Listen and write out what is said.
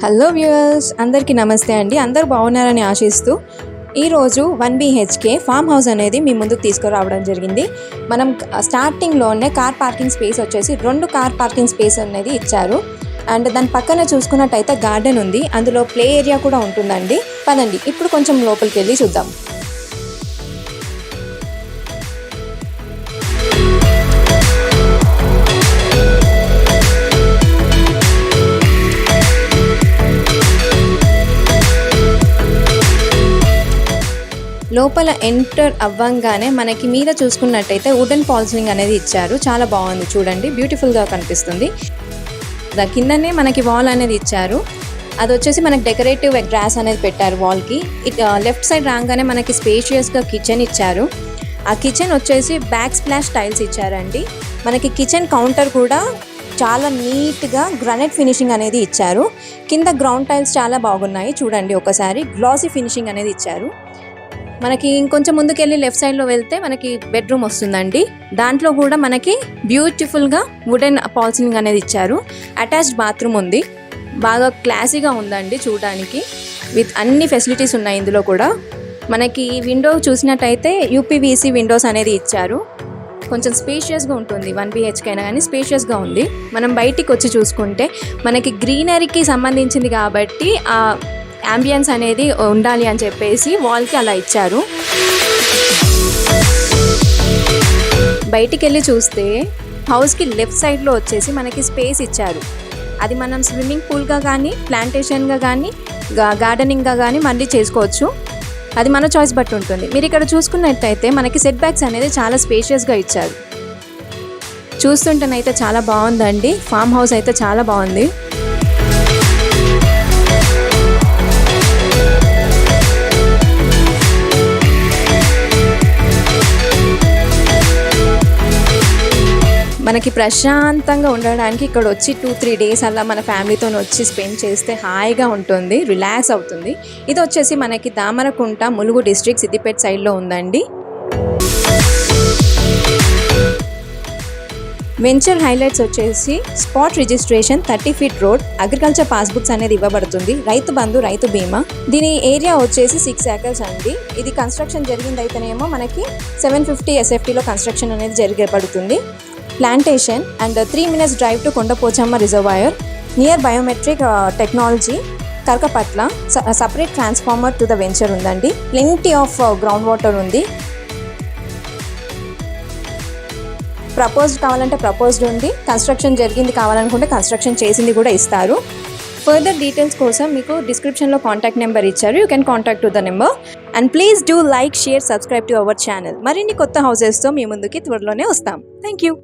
Hello viewers, అందరికీ నమస్తే అండి. అందరూ బాగున్నారని ఆశిస్తూ ఈరోజు 1 BHK ఫామ్ హౌస్ అనేది మీ ముందుకు తీసుకురావడం జరిగింది. మనం స్టార్టింగ్లోనే కార్ పార్కింగ్ స్పేస్ వచ్చేసి 2 కార్ పార్కింగ్ స్పేస్ అనేది ఇచ్చారు. అండ్ దాని పక్కన చూసుకున్నట్టయితే గార్డెన్ ఉంది, అందులో ప్లే ఏరియా కూడా ఉంటుందండి. పదండి ఇప్పుడు కొంచెం లోపలికి వెళ్ళి చూద్దాం. లోపల ఎంటర్ అవ్వంగానే మనకి మీద చూసుకున్నట్టయితే వుడెన్ పాలిషింగ్ అనేది ఇచ్చారు. చాలా బాగుంది, చూడండి, బ్యూటిఫుల్గా కనిపిస్తుంది. కిందనే మనకి వాల్ అనేది ఇచ్చారు. అది వచ్చేసి మనకి డెకరేటివ్ గ్రాస్ అనేది పెట్టారు వాల్కి. లెఫ్ట్ సైడ్ రాగానే మనకి స్పేషియస్గా కిచెన్ ఇచ్చారు. ఆ కిచెన్ వచ్చేసి బ్యాక్ స్ప్లాష్ టైల్స్ ఇచ్చారండి. మనకి కిచెన్ కౌంటర్ కూడా చాలా నీట్గా గ్రానైట్ ఫినిషింగ్ అనేది ఇచ్చారు. కింద గ్రౌండ్ టైల్స్ చాలా బాగున్నాయి, చూడండి ఒకసారి. గ్లాసీ ఫినిషింగ్ అనేది ఇచ్చారు. మనకి ఇంకొంచెం ముందుకెళ్ళి లెఫ్ట్ సైడ్లో వెళ్తే మనకి బెడ్రూమ్ వస్తుందండి. దాంట్లో కూడా మనకి బ్యూటిఫుల్గా వుడెన్ పాలిషింగ్ అనేది ఇచ్చారు. అటాచ్డ్ బాత్రూమ్ ఉంది, బాగా క్లాసీగా ఉందండి చూడడానికి. విత్ అన్ని ఫెసిలిటీస్ ఉన్నాయి ఇందులో కూడా. మనకి విండో చూసినట్టయితే UPVC విండోస్ అనేది ఇచ్చారు. కొంచెం స్పేషియస్గా ఉంటుంది, 1 BHK అయినా కానీ స్పేషియస్గా ఉంది. మనం బయటికి వచ్చి చూసుకుంటే మనకి గ్రీనరీకి సంబంధించింది కాబట్టి ఆ యాంబియన్స్ అనేది ఉండాలి అని చెప్పేసి వాల్కి అలా ఇచ్చారు. బయటికి వెళ్ళి చూస్తే హౌస్కి లెఫ్ట్ సైడ్లో వచ్చేసి మనకి స్పేస్ ఇచ్చారు. అది మనం స్విమ్మింగ్ పూల్గా కానీ, ప్లాంటేషన్గా కానీ, గార్డెనింగ్గా కానీ మళ్ళీ చేసుకోవచ్చు. అది మన చాయిస్ బట్టి ఉంటుంది. మీరు ఇక్కడ చూసుకున్నట్టయితే మనకి సెట్ బ్యాక్స్ అనేది చాలా స్పేషియస్గా ఇచ్చారు. చూస్తుంటేనైతే చాలా బాగుందండి. ఫామ్ హౌస్ అయితే చాలా బాగుంది. మనకి ప్రశాంతంగా ఉండడానికి ఇక్కడ వచ్చి 2-3 డేస్ అలా మన ఫ్యామిలీతో వచ్చి స్పెండ్ చేస్తే హాయిగా ఉంటుంది, రిలాక్స్ అవుతుంది. ఇది వచ్చేసి మనకి దామరకుంట, ములుగు డిస్ట్రిక్ట్, సిద్దిపేట సైడ్లో ఉందండి. వెంచర్ హైలైట్స్ వచ్చేసి spot registration, 30 feet road, agriculture passbooks అనేది ఇవ్వబడుతుంది, రైతు బంధు, రైతు బీమా. దీని ఏరియా వచ్చేసి 6 acres అండి. ఇది కన్స్ట్రక్షన్ జరిగింది అయితేనేమో మనకి 750 SFTలో కన్స్ట్రక్షన్ అనేది జరగబడుతుంది. Plantation and 3 minutes drive to Kondapochamma reservoir, near biometric technology, Karakapatla. Separate transformer to the venture ఉందండి. ప్లెంటీ ఆఫ్ గ్రౌండ్ వాటర్ ఉంది. ప్రపోజ్డ్ కావాలంటే ప్రపోజ్డ్ ఉంది, కన్స్ట్రక్షన్ జరిగింది కావాలనుకుంటే కన్స్ట్రక్షన్ చేసింది కూడా ఇస్తారు. ఫర్దర్ డీటెయిల్స్ కోసం మీకు డిస్క్రిప్షన్లో కాంటాక్ట్ నెంబర్ ఇచ్చారు. You can contact to the number. And please do like, share, subscribe to our channel. మరిన్ని కొత్త హౌసెస్తో మీ ముందుకి త్వరలోనే వస్తాం. Thank you.